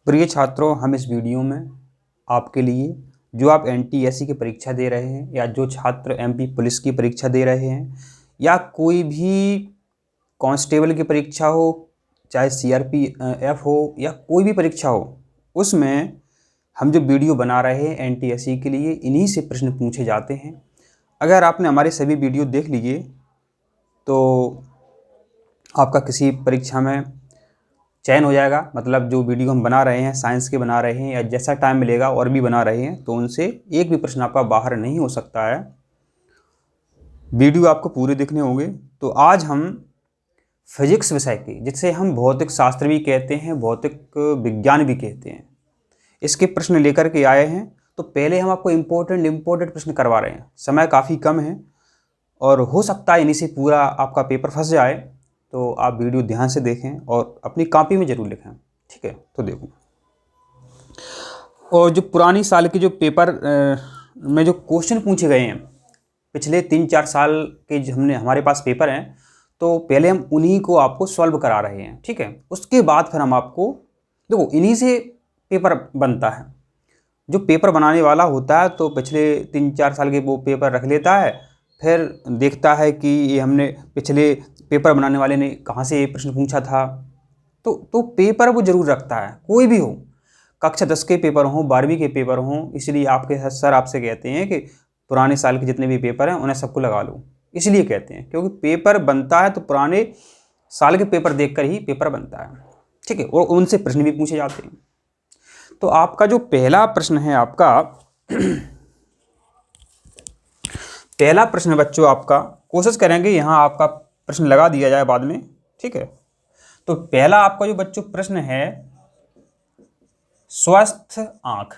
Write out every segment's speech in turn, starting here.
प्रिय छात्रों, हम इस वीडियो में आपके लिए जो आप NTSC की परीक्षा दे रहे हैं या जो छात्र MP पुलिस की परीक्षा दे रहे हैं या कोई भी कांस्टेबल की परीक्षा हो, चाहे CRPF हो या कोई भी परीक्षा हो, उसमें हम जो वीडियो बना रहे हैं NTSC के लिए इन्हीं से प्रश्न पूछे जाते हैं। अगर आपने हमारे सभी वीडियो देख लिए तो आपका किसी परीक्षा में चयन हो जाएगा। मतलब जो वीडियो हम बना रहे हैं, साइंस के बना रहे हैं या जैसा टाइम मिलेगा और भी बना रहे हैं, तो उनसे एक भी प्रश्न आपका बाहर नहीं हो सकता है। वीडियो आपको पूरे देखने होंगे। तो आज हम फिजिक्स विषय की, जिसे हम भौतिक शास्त्र भी कहते हैं, भौतिक विज्ञान भी कहते हैं, इसके प्रश्न लेकर के आए हैं। तो पहले हम आपको इम्पोर्टेंट प्रश्न करवा रहे हैं। समय काफ़ी कम है और हो सकता है इन्हीं से पूरा आपका पेपर फंस जाए, तो आप वीडियो ध्यान से देखें और अपनी कॉपी में ज़रूर लिखें। ठीक है, तो देखो, और जो पुरानी साल के जो पेपर में जो क्वेश्चन पूछे गए हैं, पिछले 3-4 साल के जो हमारे पास पेपर हैं, तो पहले हम उन्हीं को आपको सॉल्व करा रहे हैं। ठीक है, उसके बाद फिर हम आपको, देखो, इन्हीं से पेपर बनता है। जो पेपर बनाने वाला होता है तो पिछले 3-4 साल के वो पेपर रख लेता है, फिर देखता है कि ये हमने पिछले पेपर बनाने वाले ने कहाँ से ये प्रश्न पूछा था। तो पेपर वो ज़रूर रखता है, कोई भी हो, कक्षा 10 के पेपर हों, 12वीं के पेपर हों। इसलिए आपके सर आपसे कहते हैं कि पुराने साल के जितने भी पेपर हैं उन्हें सबको लगा लो। इसलिए कहते हैं क्योंकि पेपर बनता है तो पुराने साल के पेपर देखकर ही पेपर बनता है। ठीक है, और उनसे प्रश्न भी पूछे जाते हैं। तो आपका जो पहला प्रश्न है, आपका पहला प्रश्न बच्चों, आपका कोशिश करेंगे यहाँ आपका प्रश्न लगा दिया जाए बाद में। ठीक है, तो पहला आपका जो बच्चों प्रश्न है, स्वस्थ आंख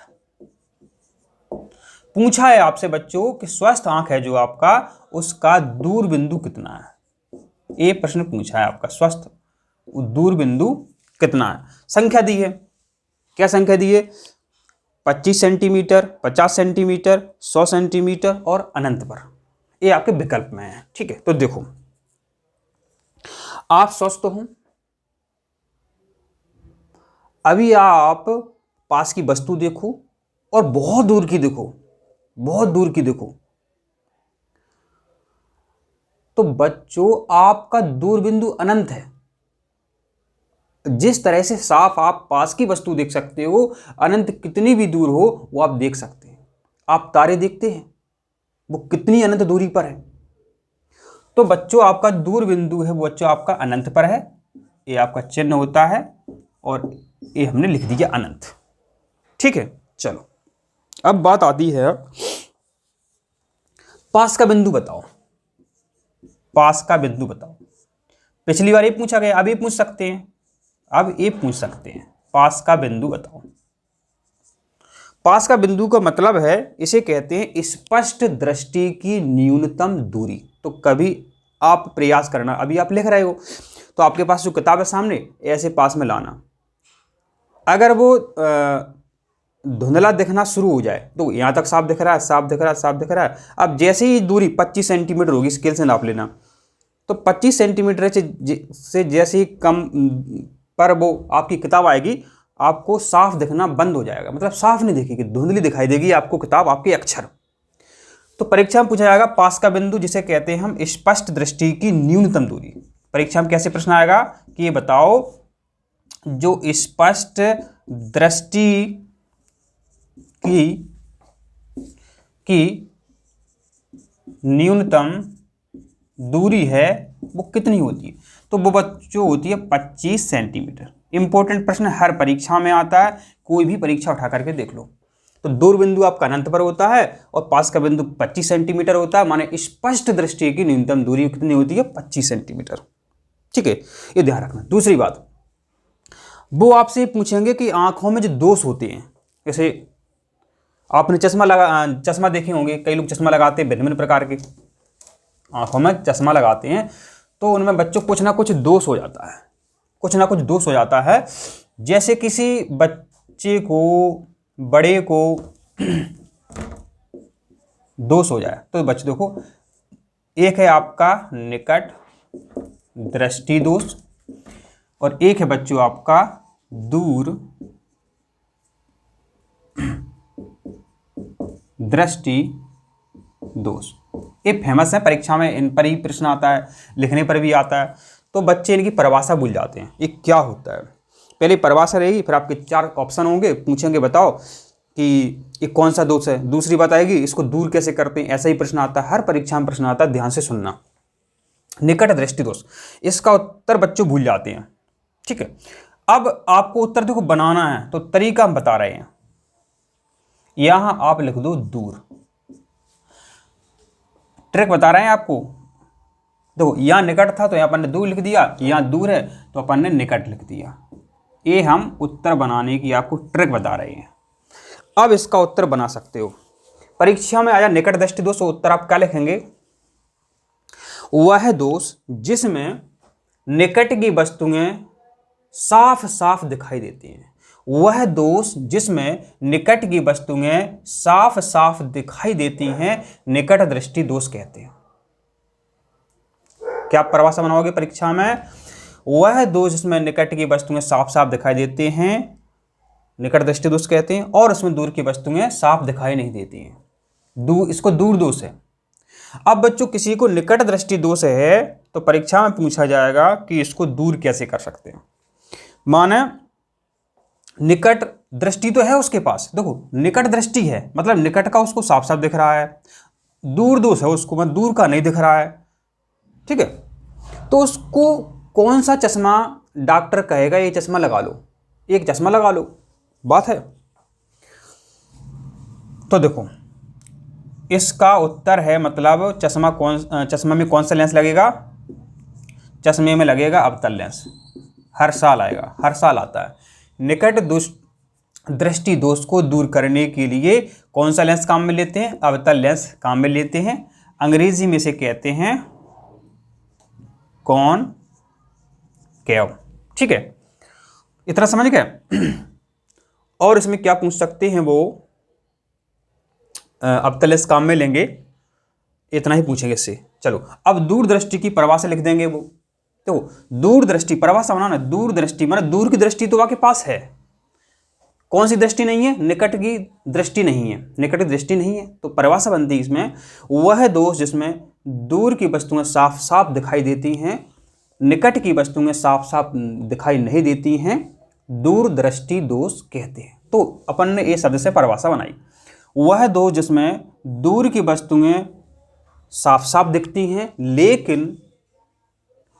पूछा है आपसे बच्चों कि स्वस्थ आंख है जो आपका, उसका दूर बिंदु कितना है। ये प्रश्न पूछा है आपका, स्वस्थ दूर बिंदु कितना है। संख्या दी है, क्या संख्या दी है? 25 सेंटीमीटर, 50 सेंटीमीटर, 100 सेंटीमीटर और अनंत पर। ये आपके विकल्प में है। ठीक है, तो देखो, आप स्वस्थ हो, अभी आप पास की वस्तु देखो और बहुत दूर की देखो, बहुत दूर की देखो, तो बच्चों आपका दूरबिंदु अनंत है। जिस तरह से साफ आप पास की वस्तु देख सकते हो, अनंत कितनी भी दूर हो वो आप देख सकते हैं। आप तारे देखते हैं, वो कितनी अनंत दूरी पर है। तो बच्चों आपका दूर बिंदु है वो बच्चों आपका अनंत पर है। ये आपका चिन्ह होता है और ये हमने लिख दिया अनंत। ठीक है, चलो अब बात आती है, पास का बिंदु बताओ। पास का बिंदु बताओ। पिछली बार ये पूछा गया, अब ये पूछ सकते हैं, अब ये पूछ सकते हैं, पास का बिंदु बताओ। पास का बिंदु का मतलब है, इसे कहते हैं स्पष्ट दृष्टि की न्यूनतम दूरी। तो कभी आप प्रयास करना, अभी आप लिख रहे हो तो आपके पास जो किताब है सामने, ऐसे पास में लाना। अगर वो धुंधला दिखना शुरू हो जाए, तो यहाँ तक साफ दिख रहा है, साफ दिख रहा है, साफ दिख रहा है। अब जैसे ही दूरी 25 सेंटीमीटर होगी, स्केल से नाप लेना, तो 25 सेंटीमीटर से जैसे ही कम पर वो आपकी किताब आएगी, आपको साफ दिखना बंद हो जाएगा। मतलब साफ नहीं दिखेगी, धुंधली दिखाई देगी आपको किताब, आपके अक्षर। तो परीक्षा में पूछा जाएगा पास का बिंदु, जिसे कहते हैं हम स्पष्ट दृष्टि की न्यूनतम दूरी। परीक्षा में कैसे प्रश्न आएगा कि ये बताओ, जो स्पष्ट दृष्टि की न्यूनतम दूरी है वो कितनी होती है। तो वो बच्चों होती है 25 सेंटीमीटर। इंपॉर्टेंट प्रश्न हर परीक्षा में आता है, कोई भी परीक्षा उठा करके देख लो। तो दूर बिंदु आपका अनंत पर होता है और पास का बिंदु 25 सेंटीमीटर होता है। माने स्पष्ट दृष्टि की न्यूनतम दूरी कितनी होती है? 25 सेंटीमीटर। ठीक है, ये ध्यान रखना। दूसरी बात, वो आपसे पूछेंगे कि आंखों में जो दोष होते हैं, जैसे आपने चश्मा देखे होंगे, कई लोग चश्मा लगाते हैं, भिन्न भिन्न प्रकार के आंखों में चश्मा लगाते हैं, तो उनमें बच्चों कुछ ना कुछ दोष हो जाता है, कुछ ना कुछ दोष हो जाता है। जैसे किसी बच्चे को, बड़े को दोष हो जाए, तो बच्चे देखो, एक है आपका निकट दृष्टि दोष और एक है बच्चों आपका दूर दृष्टि दोष। ये फेमस है, परीक्षा में इन पर ही प्रश्न आता है, लिखने पर भी आता है। तो बच्चे इनकी परिभाषा भूल जाते हैं, ये क्या होता है। पहले परिभाषा रहेगी, फिर आपके 4 ऑप्शन होंगे, पूछेंगे बताओ कि ये कौन सा दोष है। दूसरी बात आएगी, इसको दूर कैसे करते हैं, ऐसा ही प्रश्न आता है, हर परीक्षा में प्रश्न आता है, ध्यान से सुनना। निकट दृष्टि दोष, इसका उत्तर बच्चों भूल जाते हैं। ठीक है, अब आपको उत्तर देखो बनाना है, तो तरीका हम बता रहे हैं। यहां आप लिख दो दूर, ट्रिक बता रहे हैं आपको। देखो यहां निकट था तो यहां अपन ने दूर लिख दिया, यहां दूर है तो अपन ने निकट लिख दिया। ये हम उत्तर बनाने की आपको ट्रिक बता रहे हैं। अब इसका उत्तर बना सकते हो। परीक्षा में आया निकट दृष्टि दोष, उत्तर आप क्या लिखेंगे? वह दोष जिसमें निकट की वस्तुएं साफ साफ दिखाई देती हैं। वह दोष जिसमें निकट की वस्तुएं साफ साफ दिखाई देती हैं, निकट दृष्टि दोष कहते हैं। क्या आप परिभाषा बनाओगे परीक्षा में? वह दोष जिसमें निकट की वस्तुएं साफ साफ दिखाई देते हैं, निकट दृष्टि दोष कहते हैं, और उसमें दूर की वस्तुएं साफ दिखाई नहीं देती हैं, इसको दूर दोष है। अब बच्चों किसी को निकट दृष्टि दोष है तो परीक्षा में पूछा जाएगा कि इसको दूर कैसे कर सकते हैं। माने निकट दृष्टि तो है उसके पास, देखो निकट दृष्टि है मतलब निकट का उसको साफ साफ दिख रहा है, दूर दोष है उसको मतलब दूर का नहीं दिख रहा है। ठीक है, तो उसको कौन सा चश्मा डॉक्टर कहेगा ये चश्मा लगा लो, एक चश्मा लगा लो, बात है। तो देखो इसका उत्तर है, मतलब चश्मा में कौन सा लेंस लगेगा? चश्मे में लगेगा अवतल लेंस। हर साल आएगा, हर साल आता है। निकट दृष्टि दोष को दूर करने के लिए कौन सा लेंस काम में लेते हैं? अवतल लेंस काम में लेते हैं। अंग्रेजी में से कहते हैं कॉनकेव। ठीक है, इतना समझ गए। और इसमें क्या पूछ सकते हैं वो, अवतल लेंस काम में लेंगे, इतना ही पूछेंगे इससे। चलो अब दूर दृष्टि की परिभाषा लिख देंगे वो। तो दूर दृष्टि परिभाषा बनाना, दूर दृष्टि मतलब दूर की दृष्टि तो आपके पास है, कौन सी दृष्टि नहीं है? निकट की दृष्टि नहीं है, निकट की दृष्टि नहीं है। तो परिभाषा बनती है इसमें, वह दोष जिसमें दूर की वस्तुएं साफ साफ दिखाई देती हैं, निकट की वस्तुएं साफ साफ दिखाई नहीं देती हैं, दूर दृष्टि दोष कहते हैं। तो अपन ने ये शब्द से परिभाषा बनाई, वह दोष जिसमें दूर की वस्तुएं साफ साफ दिखती हैं लेकिन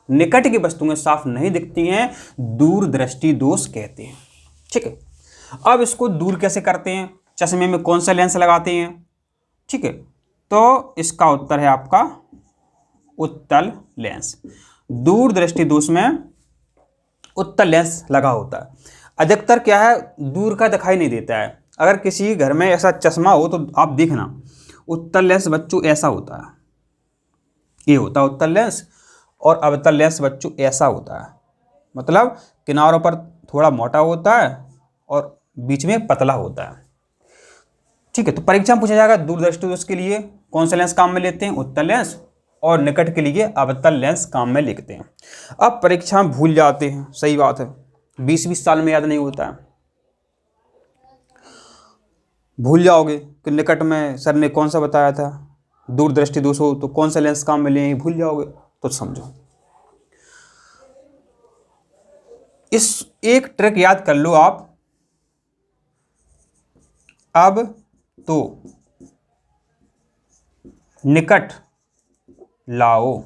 निकट की वस्तुएं साफ नहीं दिखती हैं, दूर दृष्टि दोष कहते हैं। ठीक है, अब इसको दूर कैसे करते हैं? चश्मे में कौन सा लेंस लगाते हैं? ठीक है, तो इसका उत्तर है आपका उत्तल लेंस। दूर दृष्टि दोष में उत्तल लेंस लगा होता है। अधिकतर क्या है, दूर का दिखाई नहीं देता है। अगर किसी घर में ऐसा चश्मा हो तो आप देखना, उत्तल लेंस बच्चों ऐसा होता है, ये होता है उत्तल लेंस, और अवतल लेंस बच्चों ऐसा होता है, मतलब किनारों पर थोड़ा मोटा होता है और बीच में पतला होता है। ठीक है, तो परीक्षा में पूछा जाएगा दूरदृष्टि दोष के लिए कौन सा लेंस काम में लेते हैं? उत्तल लेंस, और निकट के लिए अवतल लेंस काम में लिखते हैं। अब परीक्षा में भूल जाते हैं, सही बात है, 20-20 साल में याद नहीं होता है। भूल जाओगे कि निकट में सर ने कौन सा बताया था, दूरदृष्टि दोष हो तो कौन सा लेंस काम में लें, भूल जाओगे। तो समझो, इस एक ट्रिक याद कर लो आप। अब तो निकट लाओ,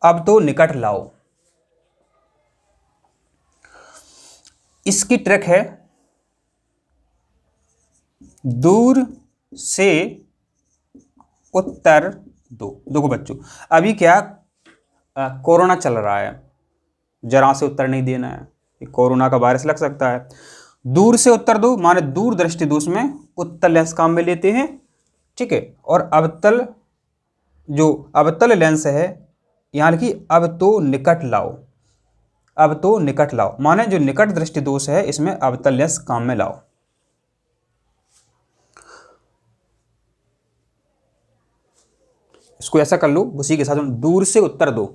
अब तो निकट लाओ, इसकी ट्रिक है दूर से उत्तर दो। देखो बच्चों, अभी क्या कोरोना चल रहा है, जरा से उत्तर नहीं देना है, कोरोना का वायरस लग सकता है। दूर से उत्तर दो माने दूर दृष्टि दोष में उत्तल लेंस काम में लेते हैं। ठीक है, और अवतल, जो अवतल लेंस है यहाँ लिखी, अब तो निकट लाओ, अब तो निकट लाओ माने जो निकट दृष्टि दोष है इसमें अवतल लेंस काम में लाओ। इसको ऐसा कर लो, उसी के साथ दूर से उत्तर दो,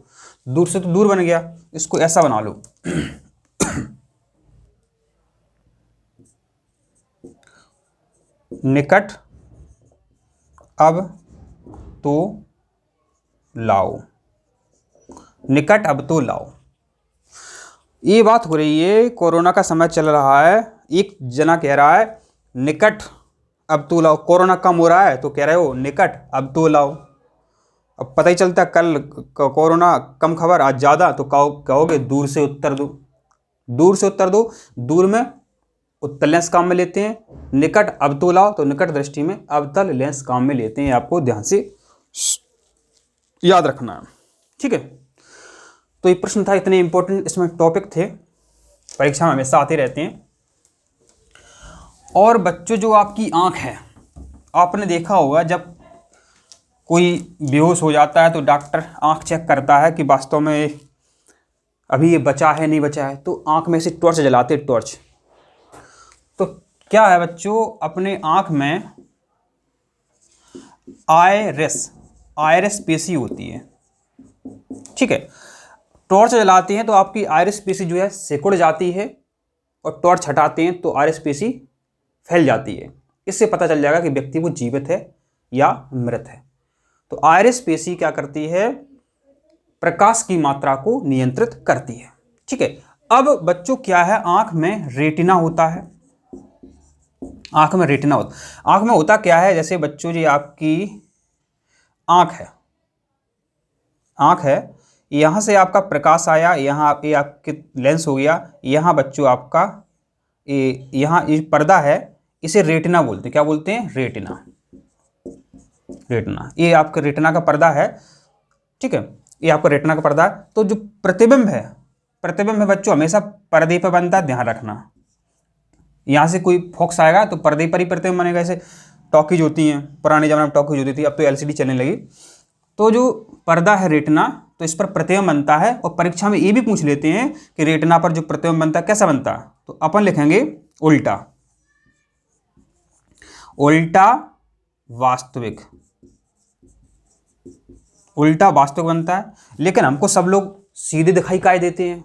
दूर से तो दूर बन गया, इसको ऐसा बना लो निकट अब तो लाओ, निकट अब तो लाओ। ये बात हो रही है, कोरोना का समय चल रहा है, एक जना कह रहा है निकट अब तो लाओ, कोरोना कम हो रहा है तो कह रहे हो निकट अब तो लाओ। अब पता ही चलता कल कोरोना कम खबर आज ज़्यादा, तो कहोगे दूर से उत्तर दो, दूर से उत्तर दो। दूर में उत्तल लेंस काम में लेते हैं, निकट अब तो लाओ तो निकट दृष्टि में अवतल लेंस काम में लेते हैं। आपको ध्यान से याद रखना है, ठीक है। तो ये प्रश्न था, इतने इंपॉर्टेंट इसमें टॉपिक थे, परीक्षा में हमेशा आते रहते हैं। और बच्चों जो आपकी आंख है, आपने देखा होगा जब कोई बेहोश हो जाता है तो डॉक्टर आंख चेक करता है कि वास्तव में अभी ये बचा है नहीं बचा है, तो आंख में से टॉर्च जलाते, टॉर्च। तो क्या है बच्चों, अपने आंख में आयरिस पेशी होती है, ठीक है। टॉर्च जलाते हैं तो आपकी आयरिस पेशी जो है सिकुड़ जाती है, और टॉर्च हटाते हैं तो आयरिस पेशी फैल जाती है। इससे पता चल जाएगा कि व्यक्ति वो जीवित है या मृत है। तो आयरिस पेशी क्या करती है, प्रकाश की मात्रा को नियंत्रित करती है, ठीक है। अब बच्चों क्या है, आंख में रेटिना होता है, आंख में रेटिना होता, आंख में होता क्या है, जैसे बच्चों जी आपकी आंख है, आंख है, यहां से आपका प्रकाश आया, यहां ये आपके लेंस हो गया, यहां बच्चों आपका यहां ये पर्दा है, इसे रेटिना बोलते हैं। क्या बोलते हैं, रेटिना, रेटिना। ये आपका रेटिना का पर्दा है, ठीक है, ये आपका रेटिना का पर्दा है। तो जो प्रतिबिंब है, प्रतिबिंब है बच्चों हमेशा पर्दे पर बनता है, ध्यान रखना। यहाँ से कोई फोक्स आएगा तो पर्दे पर ही प्रतिबिंब बनेगा। जैसे टॉकीज होती हैं, पुराने जमाने में टॉकीज होती थी, अब तो एलसीडी चलने लगी। तो जो पर्दा है रेटिना, तो इस पर प्रतिबिंब बनता है। और परीक्षा में ये भी पूछ लेते हैं कि रेटिना पर जो प्रतिबिंब बनता है कैसा बनता है, तो अपन लिखेंगे उल्टा, उल्टा वास्तविक, उल्टा वास्तविक बनता है। लेकिन हमको सब लोग सीधे दिखाई काय देते हैं,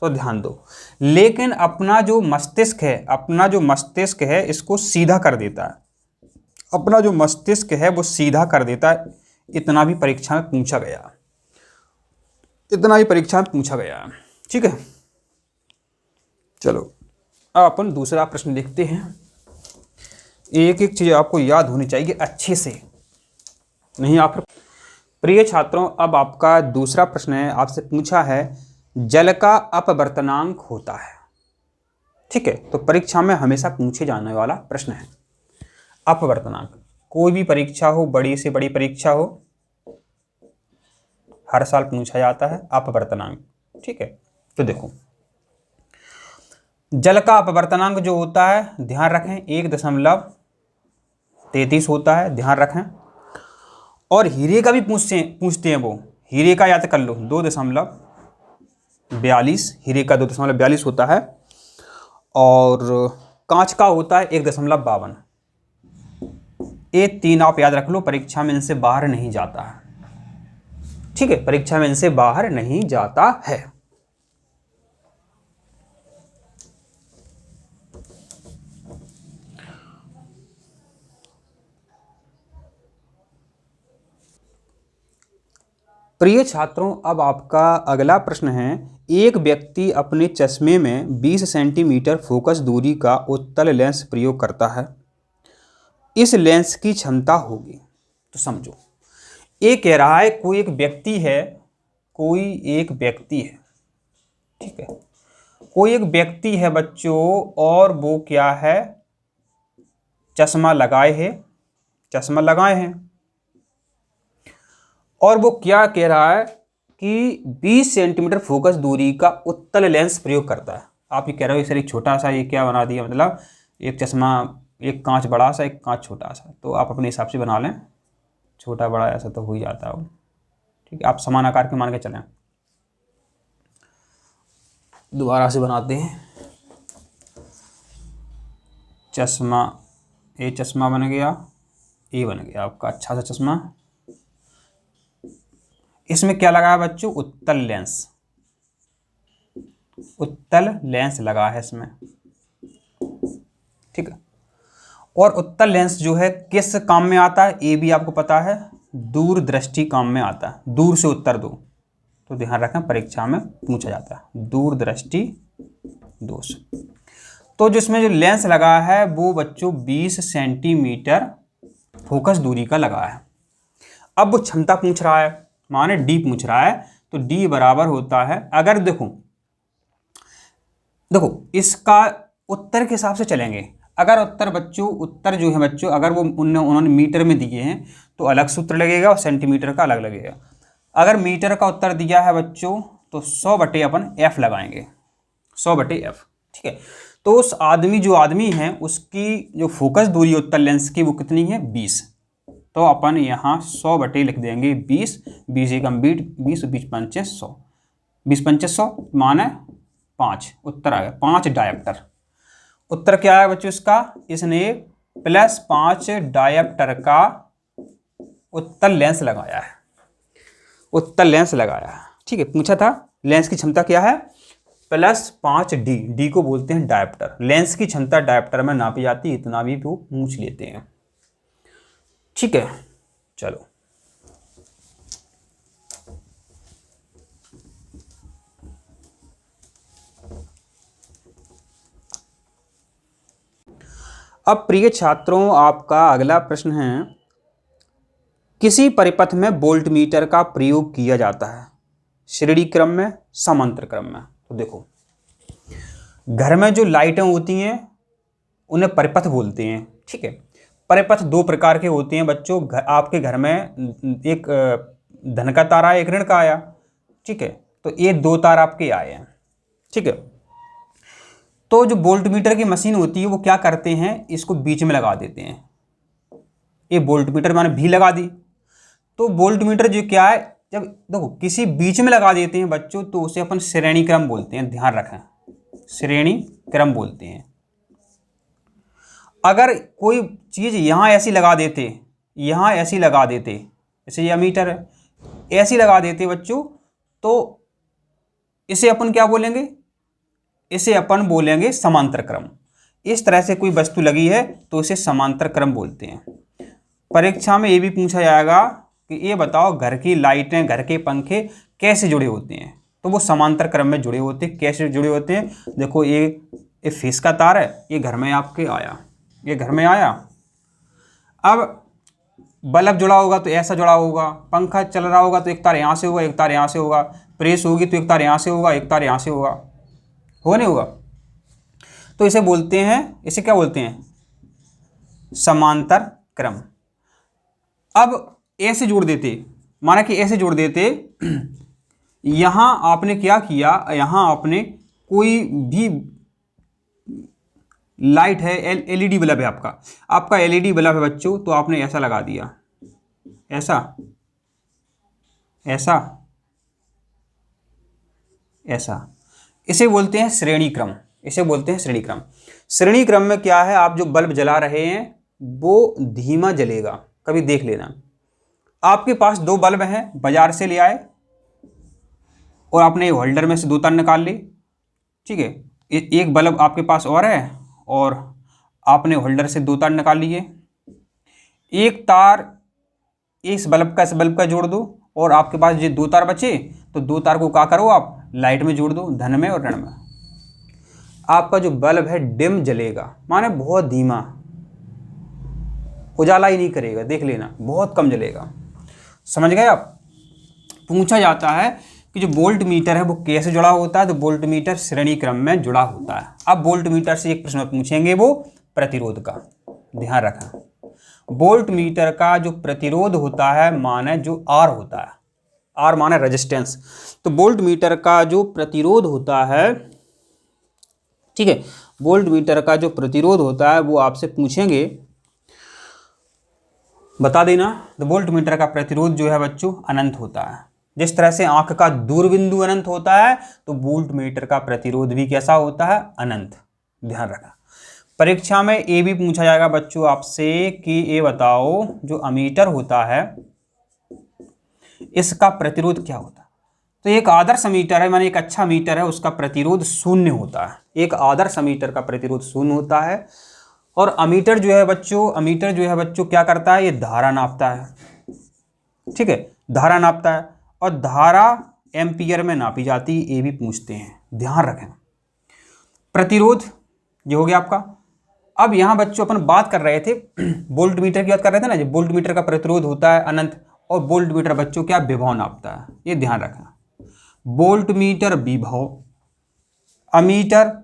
तो ध्यान दो। लेकिन अपना जो मस्तिष्क है, अपना जो मस्तिष्क है इसको सीधा कर देता है, अपना जो मस्तिष्क है वो सीधा कर देता है। इतना भी परीक्षा में पूछा गया, इतना भी परीक्षा में पूछा गया, ठीक है। चलो अब अपन दूसरा प्रश्न देखते हैं। एक एक चीज आपको याद होनी चाहिए अच्छे से, नहीं आप। प्रिय छात्रों, अब आपका दूसरा प्रश्न है, आपसे पूछा है जल का अपवर्तनांक होता है, ठीक है। तो परीक्षा में हमेशा पूछे जाने वाला प्रश्न है अपवर्तनांक। कोई भी परीक्षा हो, बड़ी से बड़ी परीक्षा हो, हर साल पूछा जाता है अपवर्तनांक, ठीक है। तो देखो, जल का अपवर्तनांक जो होता है, ध्यान रखें 1.33 होता है, ध्यान रखें। और हीरे का भी पूछते हैं वो, हीरे का याद कर लो 2.42, हीरे का 2.42 होता है। और कांच का होता है 1.52। ये 3 आप याद रख लो, परीक्षा में इनसे बाहर नहीं जाता है, ठीक है, परीक्षा में इनसे बाहर नहीं जाता है। प्रिय छात्रों, अब आपका अगला प्रश्न है, एक व्यक्ति अपने चश्मे में 20 सेंटीमीटर फोकस दूरी का उत्तल लेंस प्रयोग करता है, इस लेंस की क्षमता होगी। तो समझो, ये कह रहा है कोई एक व्यक्ति है, कोई एक व्यक्ति है, ठीक है, कोई एक व्यक्ति है बच्चों, और वो क्या है, चश्मा लगाए है, चश्मा लगाए हैं। और वो क्या कह रहा है कि 20 सेंटीमीटर फोकस दूरी का उत्तल लेंस प्रयोग करता है। आप ये कह रहे हो सर एक छोटा सा ये क्या बना दिया, मतलब एक चश्मा, एक कांच बड़ा सा, एक कांच छोटा सा, तो आप अपने हिसाब से बना लें, छोटा बड़ा ऐसा तो हो ही जाता है, ठीक है। आप समान आकार के मान के चलें। दोबारा से बनाते हैं, चश्मा, ये चश्मा बन गया, ये बन गया आपका अच्छा सा चश्मा। इसमें क्या लगा है बच्चों, उत्तल लेंस, उत्तल लेंस लगा है इसमें, ठीक है। और उत्तल लेंस जो है किस काम में आता है, ये भी आपको पता है, दूरदृष्टि काम में आता है। दूर से उत्तर दो, तो ध्यान रखें परीक्षा में पूछा जाता है दूरदृष्टि दोष। तो जिसमें जो लेंस लगा है वो बच्चों 20 सेंटीमीटर फोकस दूरी का लगा है। अब वो क्षमता पूछ रहा है, माने डी पूछ रहा है, तो डी बराबर होता है, अगर देखो इसका उत्तर के हिसाब से चलेंगे। अगर उत्तर जो है बच्चों, अगर वो उन्होंने मीटर में दिए हैं तो अलग सूत्र लगेगा और सेंटीमीटर का अलग लगेगा। अगर मीटर का उत्तर दिया है बच्चों तो 100 बटे अपन एफ लगाएंगे, 100 बटे एफ, ठीक है। तो उस आदमी है उसकी जो फोकस दूरी उत्तल लेंस की वो कितनी है, 20। तो अपन यहाँ 100 बटे लिख देंगे 20, 20 एकम 20, 20 पंचे 100, 20 पंचे 100 माने 5, उत्तर आ गया 5 डायप्टर। उत्तर क्या है बच्चों इसका, इसने +5 डायप्टर का उत्तल लेंस लगाया है, उत्तल लेंस लगाया है, ठीक है। पूछा था लेंस की क्षमता क्या है, +5 डी को बोलते हैं डायप्टर। लेंस की क्षमता डायप्टर में नापी जाती है, इतना भी वो पूछ लेते हैं, ठीक है। चलो अब प्रिय छात्रों आपका अगला प्रश्न है, किसी परिपथ में वोल्टमीटर का प्रयोग किया जाता है, श्रेणी क्रम में, समांतर क्रम में। तो देखो घर में जो लाइटें होती हैं उन्हें परिपथ बोलते हैं, ठीक है। परिपथ 2 प्रकार के होते हैं बच्चों। आपके घर में एक धन का तारा एक ऋण का आया, ठीक है, तो ये 2 तार आपके आए हैं, ठीक है। तो जो वोल्टमीटर की मशीन होती है वो क्या करते हैं, इसको बीच में लगा देते हैं। ये वोल्टमीटर माने भी लगा दी, तो वोल्टमीटर जो क्या है, जब देखो किसी बीच में लगा देते हैं बच्चों तो उसे अपन श्रेणी क्रम बोलते हैं, ध्यान रखें, श्रेणी क्रम बोलते हैं। अगर कोई चीज यहां ऐसी लगा देते, यहां ऐसी लगा देते, जैसे यह मीटर है, ऐसी लगा देते बच्चों, तो इसे अपन क्या बोलेंगे, इसे अपन बोलेंगे समांतर क्रम। इस तरह से कोई वस्तु लगी है तो इसे समांतर क्रम बोलते हैं। परीक्षा में ये भी पूछा जाएगा कि ये बताओ घर की लाइटें, घर के पंखे कैसे जुड़े होते हैं, तो वो समांतर क्रम में जुड़े होते हैं। कैसे जुड़े होते हैं, देखो ये फीस का तार है, ये घर में आपके आया, ये घर में आया। अब बल्ब जुड़ा होगा तो ऐसा जुड़ा होगा, पंखा चल रहा होगा तो एक तार यहाँ से होगा, एक तार यहाँ से होगा, प्रेस होगी तो एक तार यहाँ से होगा, एक तार यहाँ से होगा, नहीं होगा। तो इसे बोलते हैं, इसे क्या बोलते हैं, समांतर क्रम। अब ऐसे जोड़ देते, माना कि ऐसे जोड़ देते, यहां आपने क्या किया, यहां आपने कोई भी लाइट है, एलईडी बल्ब है आपका एलईडी बल्ब है बच्चों, तो आपने ऐसा लगा दिया, ऐसा ऐसा ऐसा, इसे बोलते हैं श्रेणी क्रम, इसे बोलते हैं श्रेणी क्रम। श्रेणी क्रम में क्या है, आप जो बल्ब जला रहे हैं वो धीमा जलेगा, कभी देख लेना। आपके पास 2 बल्ब हैं, बाजार से ले आए और आपने होल्डर में से 2 तार निकाल ली, ठीक है। एक बल्ब आपके पास और है और आपने होल्डर से 2 तार निकाल लिए। एक तार इस बल्ब का जोड़ दो और आपके पास ये 2 तार बचे, तो 2 तार को क्या करो आप लाइट में जोड़ दो, धन में और ऋण में। आपका जो बल्ब है डिम जलेगा, माने बहुत धीमा, उजाला ही नहीं करेगा, देख लेना, बहुत कम जलेगा। समझ गए आप। पूछा जाता है कि जो वोल्ट मीटर है वो कैसे जुड़ा होता है, तो वोल्ट मीटर श्रेणी क्रम में जुड़ा होता है। अब वोल्ट मीटर से एक प्रश्न पूछेंगे, वो प्रतिरोध का, ध्यान रखना। वोल्ट मीटर का जो प्रतिरोध होता है माने जो आर होता है, आर माने रेजिस्टेंस, तो वोल्ट मीटर का जो प्रतिरोध होता है, ठीक है, वोल्ट मीटर का जो प्रतिरोध होता है वो आपसे पूछेंगे, बता देना। तो वोल्ट मीटर का प्रतिरोध जो है बच्चों अनंत होता है। जिस तरह से आंख का दूरबिंदु अनंत होता है तो वोल्ट मीटर का प्रतिरोध भी कैसा होता है, अनंत, ध्यान रखना। परीक्षा में ये भी पूछा जाएगा बच्चों आपसे कि ये बताओ जो अमीटर होता है इसका प्रतिरोध क्या होता है। तो एक आदर्श मीटर है, माने एक अच्छा मीटर है, उसका प्रतिरोध 0 होता है। एक आदर्श मीटर का प्रतिरोध 0 होता है और अमीटर जो है बच्चों क्या करता है, ये धारा नापता है, ठीक है, धारा नापता है, और धारा एम्पियर में नापी जाती है, ये भी पूछते हैं, ध्यान रखें। प्रतिरोध ये हो गया आपका। अब यहाँ बच्चों अपन बात कर रहे थे वोल्ट मीटर की बात कर रहे थे ना, जो वोल्ट मीटर का प्रतिरोध होता है अनंत, और वोल्ट मीटर बच्चों क्या विभव नापता है, ये ध्यान रखना। वोल्ट मीटर विभव, अमीटर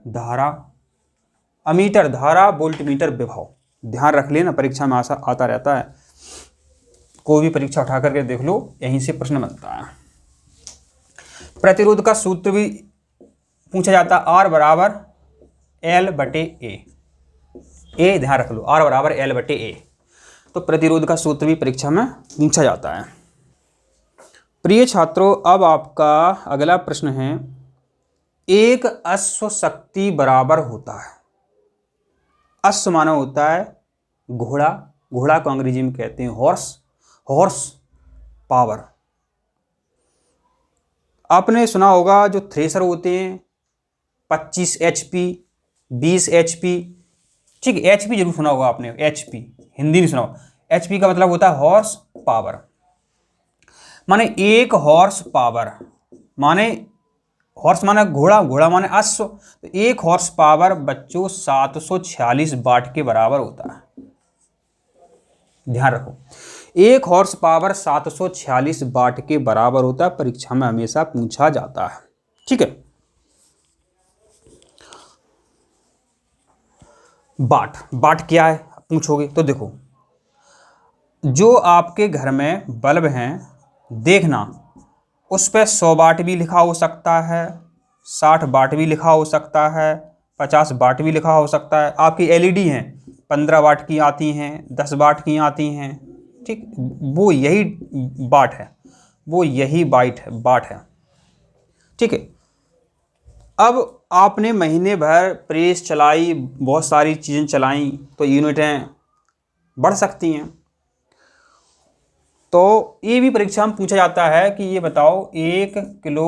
धारा, वोल्ट मीटर विभव, ध्यान रख लेना, परीक्षा में आता रहता है, कोई भी परीक्षा उठा करके देख लो, यहीं से प्रश्न बनता है। प्रतिरोध का सूत्र भी पूछा जाता है, R बराबर L बटे ए, ध्यान रख लो, R बराबर L बटे ए। तो प्रतिरोध का सूत्र भी परीक्षा में पूछा जाता है। प्रिय छात्रों, अब आपका अगला प्रश्न है, एक अश्व शक्ति बराबर होता है, अश्व माना होता है घोड़ा, घोड़ा को अंग्रेजी में कहते हैं हॉर्स पावर। आपने सुना होगा जो थ्रेशर होते हैं 25 HP, 20 HP, ठीक है, HP जरूर सुना होगा आपने, HP हिंदी नहीं सुना होगा। HP का मतलब होता है हॉर्स पावर, माने एक हॉर्स पावर, माने हॉर्स माने घोड़ा, घोड़ा माने अश्व, तो एक हॉर्स पावर बच्चों 746 वाट के बराबर होता है, ध्यान रखो, एक हॉर्स पावर 746 वाट के बराबर होता है, परीक्षा में हमेशा पूछा जाता है, ठीक है। वाट क्या है पूछोगे तो देखो, जो आपके घर में बल्ब हैं, देखना उस पर 100 वाट भी लिखा हो सकता है, 60 वाट भी लिखा हो सकता है, 50 वाट भी लिखा हो सकता है। आपकी एलईडी हैं 15 वाट की आती हैं, 10 वाट की आती हैं, ठीक, वो यही वाट है, वो यही वाट है, ठीक है। अब आपने महीने भर प्रेस चलाई, बहुत सारी चीज़ें चलाई, तो यूनिटें बढ़ सकती हैं। तो ये भी परीक्षा में पूछा जाता है कि ये बताओ 1 किलो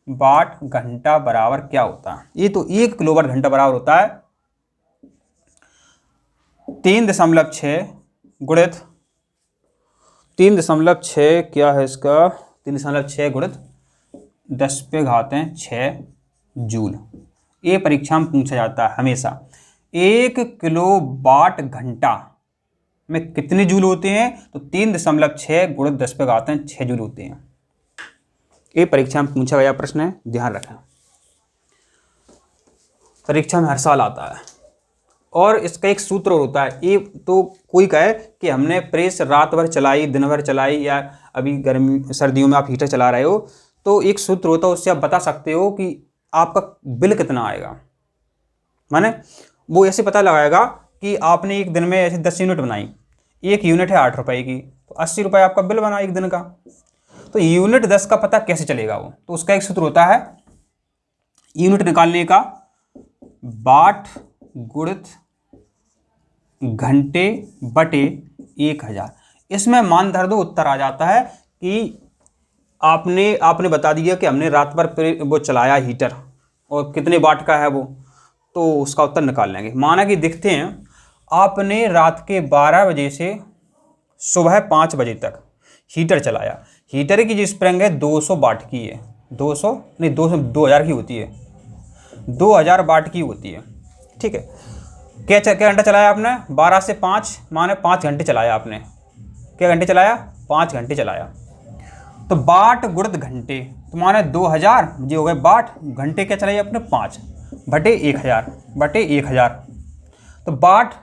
वाट घंटा बराबर क्या होता है। ये तो 1 किलो वाट घंटा बराबर होता है 3.6 गुणित 3.6, क्या है इसका, 3.6 गुणित 10⁶ जूल। ये परीक्षा में पूछा जाता है हमेशा। 1 किलो वाट घंटा में कितने जूल होते हैं, तो 3.6 गुणित 10⁶ जूल होते हैं। ये परीक्षा में पूछा गया प्रश्न है, ध्यान रखें, परीक्षा में हर साल आता है। और इसका एक सूत्र होता है, ये तो कोई कहे कि हमने प्रेस रात भर चलाई, दिन भर चलाई, या अभी गर्मी सर्दियों में आप हीटर चला रहे हो, तो एक सूत्र होता है, उससे आप बता सकते हो कि आपका बिल कितना आएगा। माने वो ऐसे पता लगाएगा कि आपने एक दिन में ऐसे 10 यूनिट बनाई, एक यूनिट है 8 रुपए की, तो 80 रुपये आपका बिल बना एक दिन का। तो यूनिट 10 का पता कैसे चलेगा वो, तो उसका एक सूत्र होता है यूनिट निकालने का, वाट गुणित घंटे बटे 1000। इसमें मान धर दो, उत्तर आ जाता है कि आपने बता दिया कि हमने रात भर वो चलाया हीटर और कितने वाट का है वो, तो उसका उत्तर निकाल लेंगे। माना कि देखते हैं आपने रात के 12 बजे से सुबह 5 बजे तक हीटर चलाया, हीटर की जो स्प्रिंग है 200 वाट की है, 2000 की होती है, 2000 वाट की होती है, ठीक है। क्या घंटा चलाया आपने, 12 से 5 माने 5 घंटे चलाया आपने, क्या घंटे चलाया, 5 घंटे चलाया। तो वाट गुणित घंटे, तो माने 2000 जी हो गए वाट, घंटे क्या चलाइए अपने 5 बटे 1000। तो वाट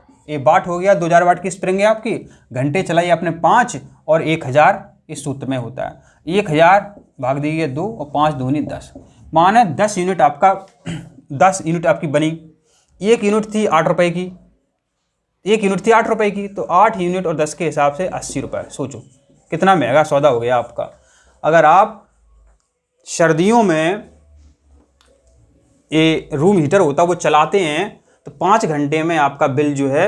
हो गया, 2000 वाट की स्प्रिंग है आपकी, घंटे चलाइए अपने 5 और 1000 इस सूत्र में होता है। 1000 भाग दीजिए 2 और 5 दूनी 10, माने 10 यूनिट आपका 10 यूनिट आपकी बनी। एक यूनिट थी 8 रुपए की, तो 8 यूनिट और 10 के हिसाब से 80 रुपये। सोचो कितना महंगा सौदा हो गया आपका। अगर आप सर्दियों में ये रूम हीटर होता वो चलाते हैं तो 5 घंटे में आपका बिल जो है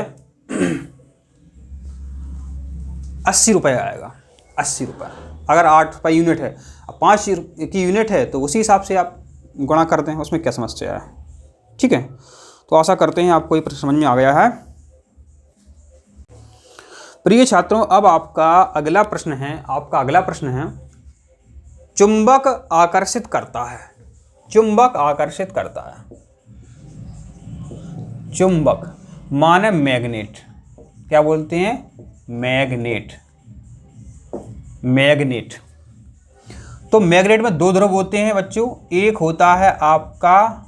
80 रुपये आएगा, 80 रुपये। अगर 8 रुपये यूनिट है, 5 की यूनिट है, तो उसी हिसाब से आप गुणा करते हैं, उसमें क्या समस्या है, ठीक है। तो आशा करते हैं आपको ये प्रश्न समझ में आ गया है। प्रिय छात्रों, अब आपका अगला प्रश्न है चुंबक आकर्षित करता है। चुंबक आकर्षित करता है। चुंबक माने मैग्नेट। क्या बोलते हैं? मैग्नेट। मैग्नेट। तो मैग्नेट में दो ध्रुव होते हैं बच्चों। एक होता है आपका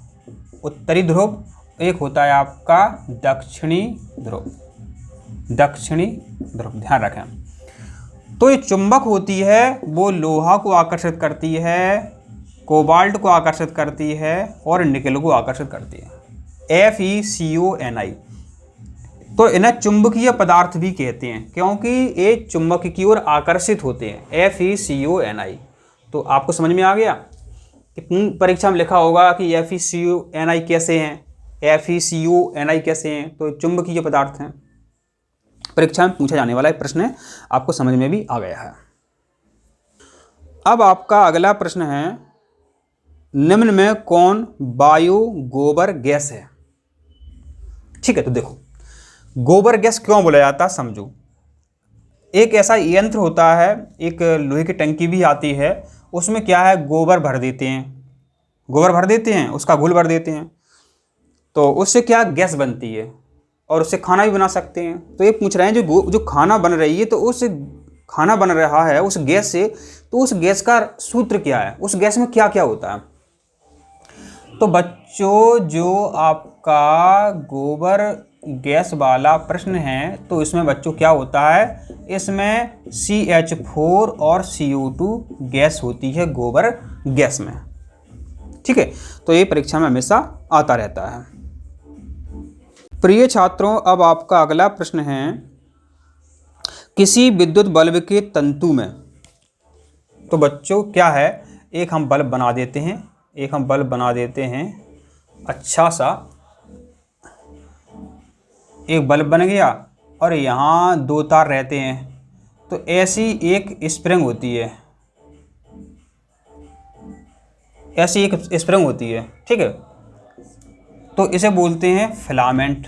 उत्तरी ध्रुव, एक होता है आपका दक्षिणी ध्रुव। दक्षिणी ध्रुव, ध्यान रखें। तो ये चुंबक होती है वो लोहा को आकर्षित करती है, कोबाल्ट को आकर्षित करती है और निकेल को आकर्षित करती है। FeCONI। तो इन्हें चुंबकीय पदार्थ भी कहते हैं क्योंकि ये चुंबक की ओर आकर्षित होते हैं। FeCONI। तो आपको समझ में आ गया कि परीक्षा में लिखा होगा कि FeCONI कैसे हैं, FeCONI कैसे हैं, तो चुंबकीय पदार्थ हैं। परीक्षा में पूछा जाने वाला एक प्रश्न है, आपको समझ में भी आ गया है। अब आपका अगला प्रश्न है निम्न में कौन वायु गोबर गैस है? ठीक है, तो देखो गोबर गैस क्यों बोला जाता है समझो। एक ऐसा यंत्र होता है, एक लोहे की टंकी भी आती है, उसमें क्या है गोबर भर देते हैं, उसका घोल भर देते हैं, तो उससे क्या गैस बनती है और उससे खाना भी बना सकते हैं। तो ये पूछ रहे हैं जो खाना बन रही है, तो उस खाना बन रहा है उस गैस से, तो उस गैस का सूत्र क्या है, उस गैस में क्या क्या होता है। तो बच्चों जो आपका गोबर गैस वाला प्रश्न है, तो इसमें बच्चों क्या होता है, इसमें CH4 और CO2 गैस होती है गोबर गैस में। ठीक है, तो ये परीक्षा में हमेशा आता रहता है। प्रिय छात्रों, अब आपका अगला प्रश्न है किसी विद्युत बल्ब के तंतु में। तो बच्चों क्या है, एक हम बल्ब बना देते हैं, अच्छा सा एक बल्ब बन गया और यहाँ दो तार रहते हैं। तो ऐसी एक स्प्रिंग होती है, ठीक है, तो इसे बोलते हैं फिलामेंट।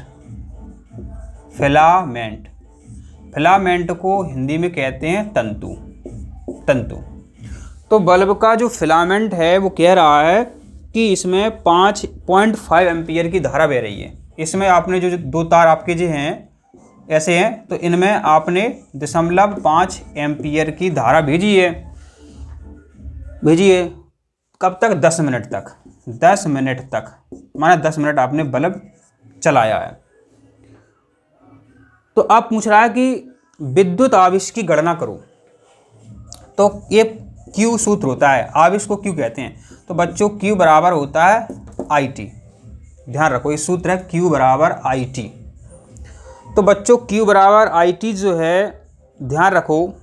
फिलामेंट को हिंदी में कहते हैं तंतु। तो बल्ब का जो फिलामेंट है वो कह रहा है कि इसमें 5.5 एम्पियर की धारा बह रही है। इसमें आपने जो दो तार आपके जो हैं ऐसे हैं, तो इनमें आपने 0.5 एम्पियर की धारा भेजी है। कब तक? 10 मिनट तक। 10 मिनट तक माने 10 मिनट आपने बल्ब चलाया है। तो आप पूछ रहा है कि विद्युत आवेश की गणना करो। तो ये Q सूत्र होता है, आवेश को Q कहते हैं। तो बच्चों Q बराबर होता है IT। ध्यान रखो, ये सूत्र है Q बराबर IT। तो बच्चों Q बराबर IT जो है, ध्यान रखो,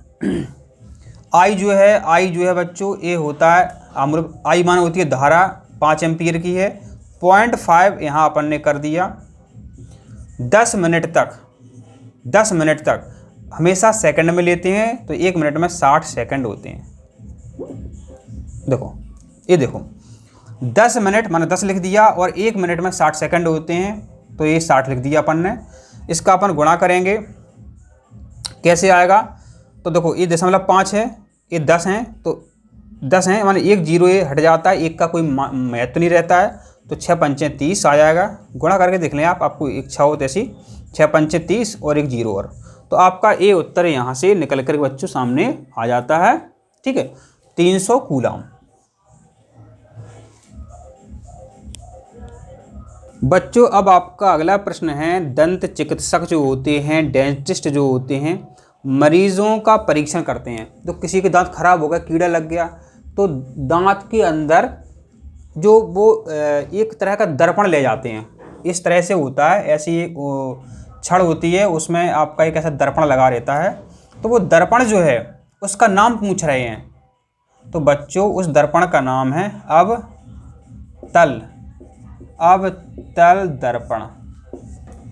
I जो है बच्चों ये होता है I मान होती है धारा 5 एम्पियर की है, 0.5 यहाँ अपन ने कर दिया। 10 मिनट तक हमेशा सेकंड में लेते हैं, तो 1 मिनट में 60 सेकंड होते हैं। देखो 10 मिनट माने 10 लिख दिया और 1 मिनट में 60 सेकंड होते हैं, तो ये 60 लिख दिया अपन ने। इसका अपन गुणा करेंगे, कैसे आएगा? तो देखो ये 0.5 है, ये 10 हैं, तो 10 हैं माने 1 0 ये हट जाता है, एक का कोई महत्व नहीं रहता है, तो 6 पंचे 30 आ जाएगा। गुणा करके देख लें आपको इच्छा हो तैसी, 6 पंचे 30 और 1 0 और, तो आपका ये उत्तर यहाँ से निकल कर बच्चों सामने आ जाता है। ठीक है, 300 कूलम। बच्चों अब आपका अगला प्रश्न है दंत चिकित्सक जो होते हैं, डेंटिस्ट जो होते हैं, मरीजों का परीक्षण करते हैं। तो किसी के दांत खराब हो गया, कीड़ा लग गया, तो दांत के अंदर जो वो एक तरह का दर्पण ले जाते हैं, इस तरह से होता है, ऐसी एक छड़ होती है, उसमें आपका एक ऐसा दर्पण लगा रहता है। तो वो दर्पण जो है उसका नाम पूछ रहे हैं। तो बच्चों उस दर्पण का नाम है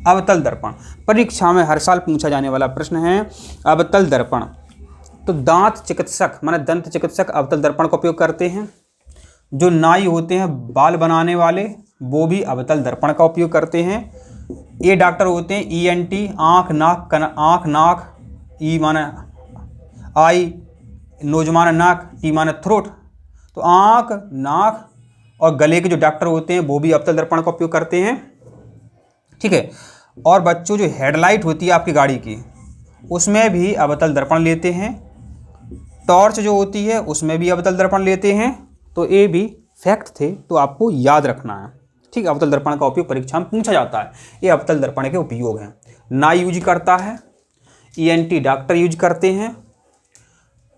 अवतल दर्पण। परीक्षा में हर साल पूछा जाने वाला प्रश्न है अवतल दर्पण। तो दांत चिकित्सक माने दंत चिकित्सक अवतल दर्पण का उपयोग करते हैं। जो नाई होते हैं बाल बनाने वाले, वो भी अवतल दर्पण का उपयोग करते हैं। ये डॉक्टर होते हैं ENT, आँख नाक ई माने आई, नोज माने नाक, टी माने थ्रोट। तो आँख, नाक और गले के जो डॉक्टर होते हैं वो भी अवतल दर्पण का उपयोग करते हैं, ठीक है। और बच्चों जो हेडलाइट होती है आपकी गाड़ी की, उसमें भी अवतल दर्पण लेते हैं। टॉर्च जो होती है उसमें भी अवतल दर्पण लेते हैं। तो ये भी फैक्ट थे, तो आपको याद रखना है, ठीक है। अवतल दर्पण का उपयोग परीक्षा में पूछा जाता है, ये अवतल दर्पण के उपयोग हैं। नाई यूज करता है, ENT डॉक्टर यूज करते हैं,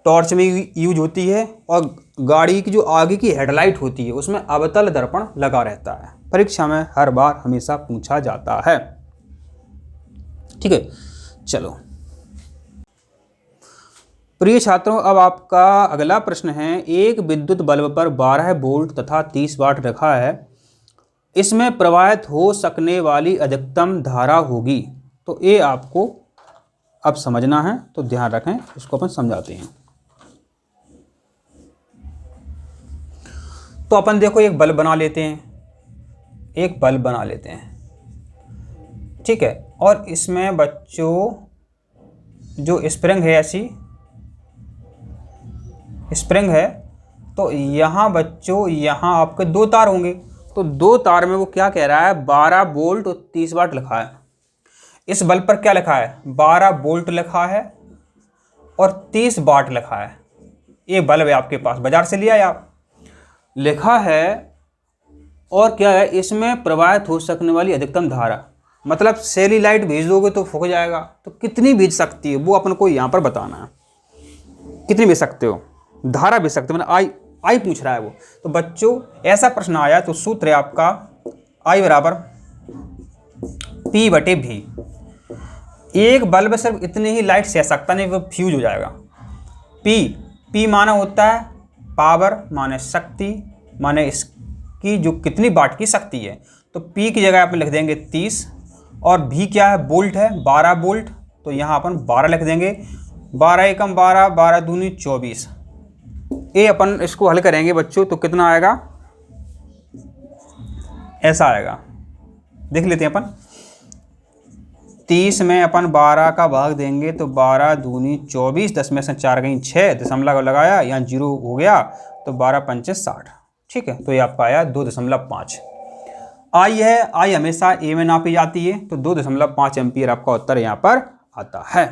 टॉर्च में यूज होती है, और गाड़ी की जो आगे की हेडलाइट होती है उसमें अवतल दर्पण लगा रहता है। परीक्षा में हर बार हमेशा पूछा जाता है, ठीक है। चलो प्रिय छात्रों, अब आपका अगला प्रश्न है, एक विद्युत बल्ब पर 12 वोल्ट तथा 30 वाट रखा है, इसमें प्रवाहित हो सकने वाली अधिकतम धारा होगी। तो ये आपको अब समझना है, तो ध्यान रखें, इसको अपन समझाते हैं। तो अपन देखो एक बल्ब बना लेते हैं, एक बल्ब बना लेते हैं, ठीक है। और इसमें बच्चों जो स्प्रिंग है, ऐसी स्प्रिंग है, तो यहाँ बच्चों यहाँ आपके 2 तार होंगे। तो 2 तार में वो क्या कह रहा है, 12 वोल्ट और 30 वाट लिखा है। इस बल्ब पर क्या लिखा है, 12 वोल्ट लिखा है और 30 वाट लिखा है। ये बल्ब है आपके पास, बाजार से लिया है आप, लिखा है। और क्या है, इसमें प्रवाहित हो सकने वाली अधिकतम धारा, मतलब सेली लाइट भेज दोगे तो फूक जाएगा, तो कितनी भेज सकती है वो अपन को यहाँ पर बताना है। कितनी भेज सकते हो, धारा भेज सकते हो, मतलब आई पूछ रहा है वो। तो बच्चों ऐसा प्रश्न आया तो सूत्र है आपका I बराबर P/V। एक बल्ब सिर्फ इतनी ही लाइट सह सकता, नहीं वो फ्यूज हो जाएगा। P माना होता है पावर, माने शक्ति, माने इसकी जो कितनी वाट की शक्ति है। तो P की जगह अपन लिख देंगे 30, और V क्या है, वोल्ट है, 12 वोल्ट। तो यहाँ अपन 12 लिख देंगे, 12 एकम 12, 12 दूनी 24। ये अपन इसको हल करेंगे बच्चों, तो कितना आएगा, ऐसा आएगा, देख लेते हैं अपन। 30 में अपन 12 का भाग देंगे तो 12 दूनी 24, 10 में से 4 गई 6, दशमलव लगाया, यहाँ 0 हो गया, तो 12 पंचे 60, ठीक है। तो ये आपका आया 2.5। आई है, आई हमेशा ए में नापी जाती है, तो 2.5 एम्पियर आपका उत्तर यहाँ पर आता है।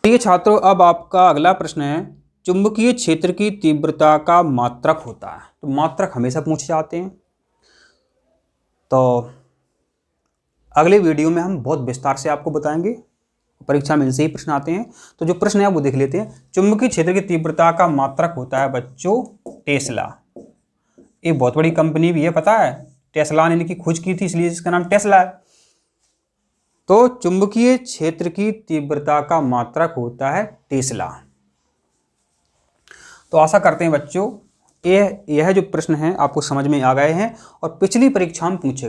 ये छात्रों, अब आपका अगला प्रश्न है, चुंबकीय क्षेत्र की तीव्रता का मात्रक होता है। तो मात्रक हमेशा पूछे जाते हैं, तो अगले वीडियो में हम बहुत विस्तार से आपको बताएंगे, परीक्षा में इनसे ही प्रश्न आते हैं। तो जो प्रश्न है वो देख लेते हैं। चुंबकीय क्षेत्र की तीव्रता का मात्रक होता है बच्चों टेस्ला। एक बहुत बड़ी कंपनी भी है, पता है, टेस्ला ने इनकी खोज की थी, इसलिए इसका नाम टेस्ला है। तो चुंबकीय क्षेत्र की तीव्रता का मात्रक होता है टेस्ला। तो आशा करते हैं बच्चों यह जो प्रश्न है आपको समझ में आ गए हैं और पिछली परीक्षा में पूछे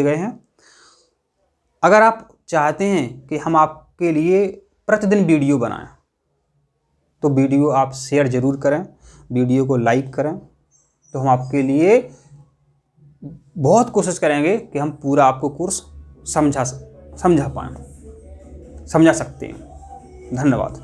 गए हैं। अगर आप चाहते हैं कि हम आपके लिए प्रतिदिन वीडियो बनाएं, तो वीडियो आप शेयर जरूर करें, वीडियो को लाइक करें, तो हम आपके लिए बहुत कोशिश करेंगे कि हम पूरा आपको कोर्स समझा सकते हैं। धन्यवाद।